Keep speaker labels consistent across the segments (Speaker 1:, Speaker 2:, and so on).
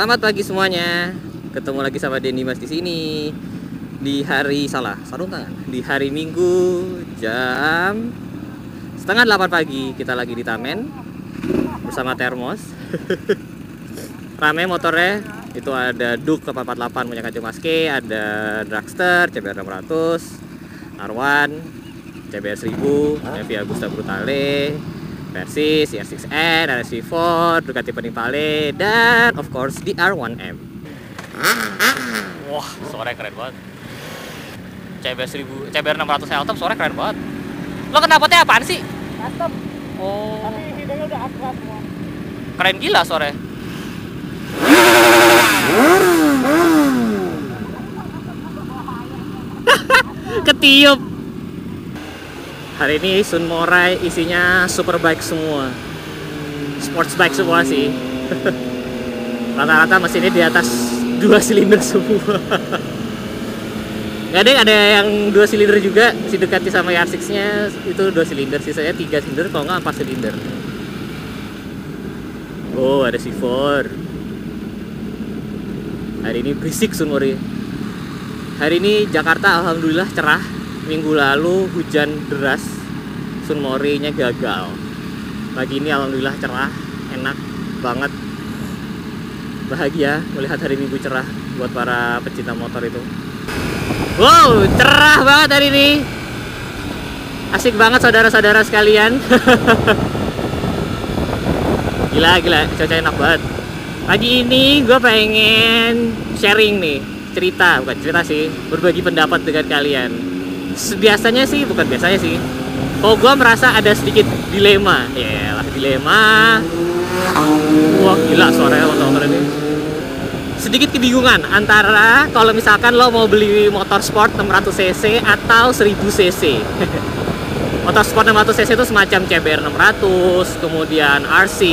Speaker 1: Selamat pagi semuanya. Ketemu lagi sama Denny Mas di sini. Di hari sarung tangan. Di hari Minggu jam setengah 8 pagi kita lagi di Tamen bersama Termos. Rame motornya. Itu ada Duke 448 punya Kanjeng Mas K, ada Dragster CBR 600, R1 CBR 1000, Heavy Agusta Brutale, Versys, CR6N, RSV4, Ducati Panigale, dan of course di R1M. Wah, suaranya keren banget. CBR 1000, CBR 600 L top suaranya keren banget. Lo knalpotnya apaan sih?
Speaker 2: Custom.
Speaker 1: Oh.
Speaker 2: Tapi hidungnya udah akras semua.
Speaker 1: Keren gila suaranya. Ketiup. Hari ini Sunmorai isinya superbike semua, sports bike semua sih. Rata-rata mesinnya di atas 2 silinder semua. Nggak ada yang 2 silinder juga. Si Ducati sama R6 nya itu 2 silinder, sisanya 3 silinder kalau nggak 4 silinder. Oh, ada C4. Hari ini berisik Sunmori. Hari ini Jakarta alhamdulillah cerah. Minggu lalu hujan deras, Sunmori-nya gagal. Pagi ini alhamdulillah cerah, enak banget. Bahagia melihat hari Minggu cerah buat para pecinta motor itu. Wow, cerah banget hari ini. Asik banget saudara-saudara sekalian. Gila, cuaca enak banget. Pagi ini gue pengen sharing nih, bukan cerita sih, berbagi pendapat dengan kalian. Biasanya sih, bukan biasanya sih, kalau gue merasa ada sedikit dilema. Yalah, dilema. Wah gila suaranya motor ini. Sedikit kebingungan antara kalau misalkan lo mau beli motor sport 600cc atau 1000cc. Motor sport 600cc itu semacam CBR 600, kemudian R6,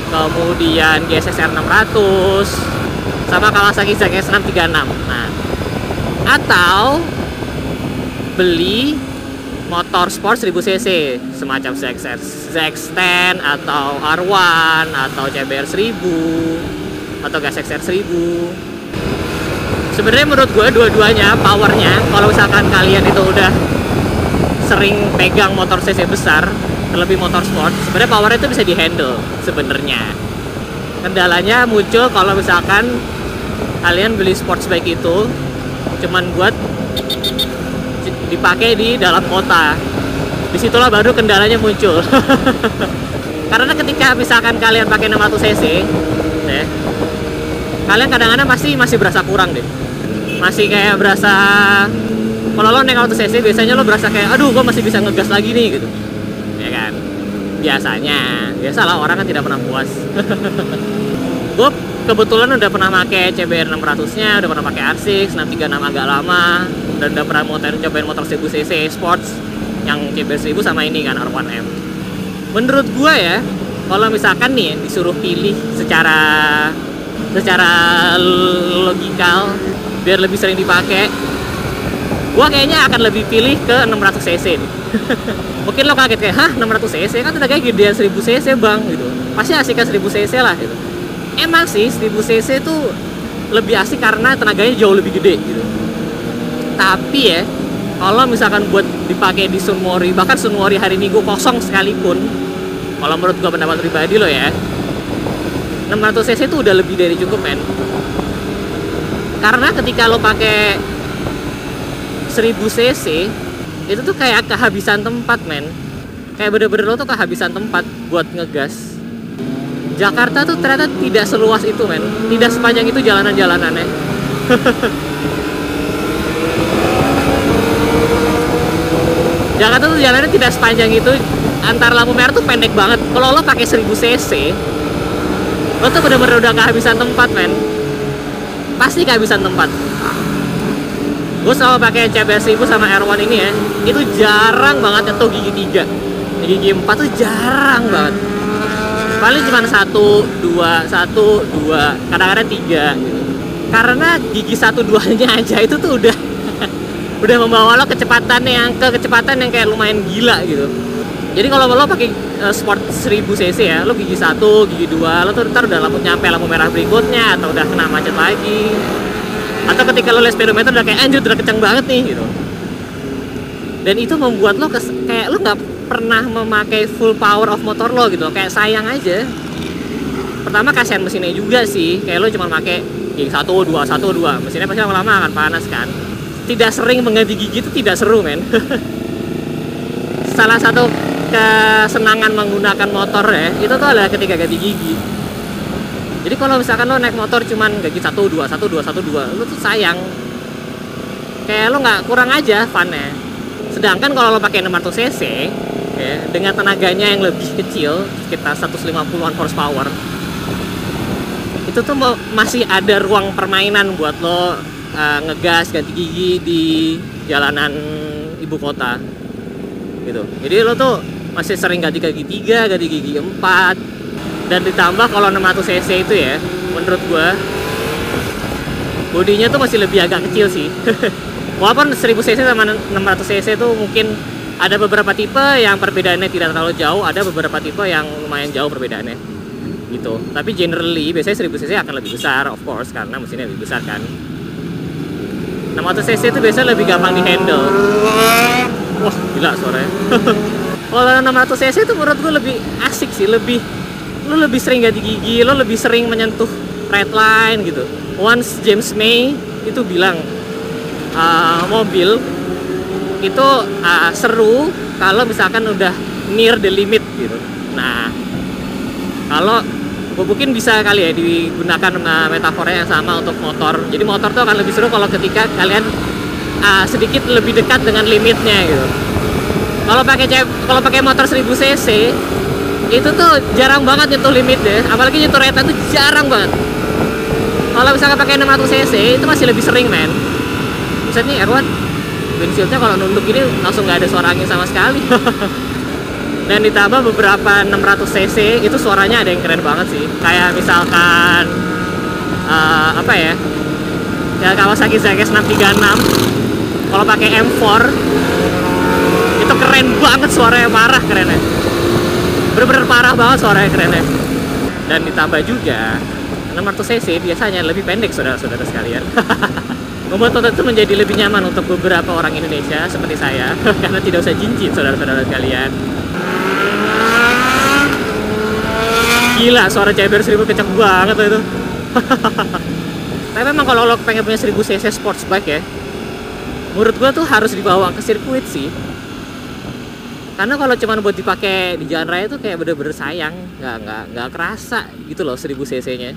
Speaker 1: kemudian GSXR 600, sama Kawasaki ZX 636. Nah, atau beli motor sport 1000cc semacam ZX10 atau R1 atau CBR 1000 atau GSXR 1000. Sebenarnya menurut gue dua-duanya powernya, kalau misalkan kalian itu udah sering pegang motor cc besar, terlebih motor sport, sebenarnya powernya itu bisa dihandle sebenarnya. Kendalanya muncul kalau misalkan kalian beli sports bike itu cuman buat dipakai di dalam kota. Disitulah baru kendalanya muncul. Karena ketika misalkan kalian pakai 600cc, kalian kadang-kadang masih berasa kurang deh. Masih kayak berasa, kalau lo naik 600cc biasanya lo berasa kayak, aduh gue masih bisa ngegas lagi nih gitu. Ya kan? Biasalah orang kan tidak pernah puas. Gue kebetulan udah pernah pakai CBR 600-nya, udah pernah pakai R6, 636 agak lama, dan udah pernah cobain motor 1000cc sports yang CBR 1000 sama ini kan R1M. Menurut gue ya, kalau misalkan nih disuruh pilih secara logikal biar lebih sering dipakai, gue kayaknya akan lebih pilih ke 600cc nih. Mungkin lo kaget kayak, hah 600cc kan tenaganya gedean 1000cc bang gitu, pasti asik kan 1000cc lah gitu. Emang sih 1000cc itu lebih asik karena tenaganya jauh lebih gede gitu. Tapi ya, kalau misalkan buat dipakai di Sunmori, bahkan Sunmori hari Minggu kosong sekalipun, kalau menurut gua pendapat pribadi lo ya, 600cc itu udah lebih dari cukup men. Karena ketika lo pakai 1000cc itu tuh kayak kehabisan tempat men. Kayak bener-bener lo tuh kehabisan tempat buat ngegas. Jakarta tuh ternyata tidak seluas itu men, tidak sepanjang itu jalanan-jalanannya. Jakarta tuh jalannya tidak sepanjang itu, antar lampu merah tuh pendek banget. Kalau lo pakai 1000cc, lo tuh bener-bener udah kehabisan tempat men, pasti kehabisan tempat. Gue selalu pakai CBR 1000 sama R1 ini ya, itu jarang banget nyentuh gigi 3, gigi 4 tuh jarang banget. Paling cuma 1, 2, kadang-kadang 3 gitu. Karena gigi 1-2-nya aja itu tuh udah membawa lo kecepatan yang kayak lumayan gila gitu. Jadi kalau lo pakai sport 1000 cc ya, lo gigi 1, gigi 2, lo tuh ntar udah nyampe lampu merah berikutnya atau udah kena macet lagi. Atau ketika lo lihat speedometer udah kayak anjir udah kencang banget nih gitu. Dan itu membuat lo kayak lo nggak pernah memakai full power of motor lo gitu, kayak sayang aja. Pertama kasihan mesinnya juga sih, kayak lo cuma pakai gigi 1, 2, 1, 2, mesinnya pasti lama-lama akan panas kan. Tidak sering mengganti gigi itu tidak seru men. Salah satu kesenangan menggunakan motor ya, itu tuh adalah ketika ganti gigi. Jadi kalau misalkan lo naik motor cuman gigi 1, 2, 1, 2, 1, 2, lo tuh sayang. Kayak lo nggak kurang aja funnya. Sedangkan kalau lo pakai 600 cc ya, dengan tenaganya yang lebih kecil, sekitar 150-an horsepower, itu tuh masih ada ruang permainan buat lo ngegas ganti gigi di jalanan ibu kota gitu. Jadi lo tuh masih sering ganti gigi 3, ganti gigi 4. Dan ditambah kalau 600 cc itu ya, menurut gua bodinya tuh masih lebih agak kecil sih. Walaupun 1000 cc sama 600 cc itu mungkin ada beberapa tipe yang perbedaannya tidak terlalu jauh, ada beberapa tipe yang lumayan jauh perbedaannya gitu. Tapi generally biasanya 1000 cc akan lebih besar, of course, karena mesinnya lebih besar kan. 600 cc itu biasanya lebih gampang di handle. Wah gila suaranya. Kalau 600 cc itu menurut gue lebih asik sih, lo lebih sering ganti gigi, lo lebih sering menyentuh red line gitu. Once James May itu bilang mobil itu seru kalau misalkan udah near the limit gitu. Nah, kalau gue mungkin bisa kali ya digunakan metafornya yang sama untuk motor. Jadi motor tuh akan lebih seru kalau ketika kalian sedikit lebih dekat dengan limitnya gitu. Kalau pakai motor 1000 cc itu tuh jarang banget nyentuh limitnya, apalagi nyentuh reta tuh jarang banget. Kalau misalkan pakai 600 cc itu masih lebih sering men. Misalnya nih Erwan, windshieldnya kalau nunduk ini langsung nggak ada suara angin sama sekali. Dan ditambah beberapa 600 cc itu suaranya ada yang keren banget sih. Kayak misalkan apa ya Kawasaki ZX 636 kalau pakai M4 itu keren banget, suaranya parah kerennya, bener-bener parah banget suaranya kerennya. Dan ditambah juga 600 cc biasanya lebih pendek saudara-saudara sekalian. Membuat motor itu menjadi lebih nyaman untuk beberapa orang Indonesia seperti saya karena tidak usah jinjit saudara-saudara sekalian. Gila suara CBR 1000 kenceng banget itu. Tapi memang kalau lo pengen punya 1000 cc sports bike ya, menurut gua tuh harus dibawa ke sirkuit sih. Karena kalau cuma buat dipakai di jalan raya tuh kayak bener-bener sayang, nggak kerasa gitu loh 1000 cc nya.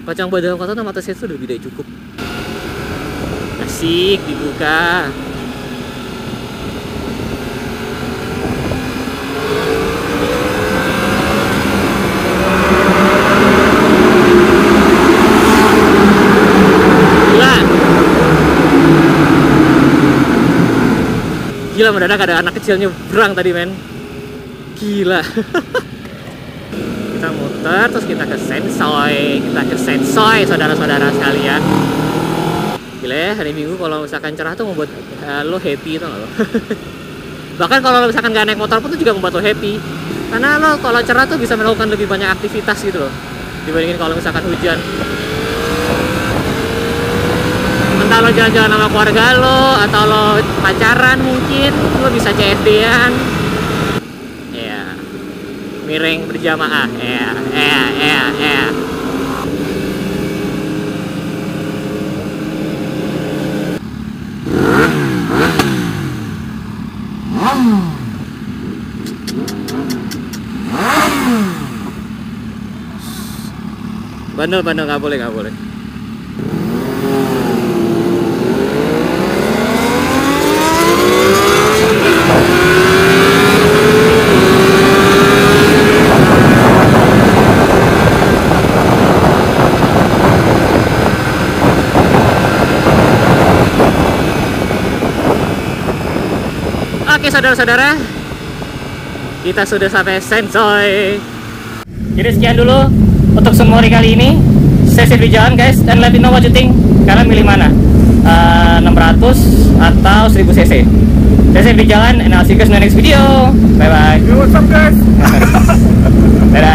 Speaker 1: Kalau cuma buat dalam kota 600 cc itu udah lebih dari cukup. Asik dibuka. Gila mendadak ada anak kecil nyebrang tadi men. Gila. Kita muter terus kita ke Sensoy saudara-saudara sekalian. Gila ya, hari Minggu kalau misalkan cerah tuh membuat lo happy tau gak lo. Bahkan kalau misalkan gak naik motor pun tuh juga membuat lo happy. Karena lo kalau cerah tuh bisa melakukan lebih banyak aktivitas gitu loh dibandingin kalau misalkan hujan. Entah lo jalan-jalan sama keluarga lo atau lo pacaran mungkin, lo bisa CFD-an. Ya. Miring berjamaah. Ya. Bandel nggak boleh. Oke saudara-saudara, kita sudah sampai Sensoy. Jadi sekian dulu untuk semua hari kali ini. Sesi di jalan guys, dan let me know what you think. Kalian milih mana? 600 atau 1000 cc? Saya Big Jalan, and I'll see you guys in the next video. Bye bye.
Speaker 2: Yo, what's up guys?
Speaker 1: Dadah.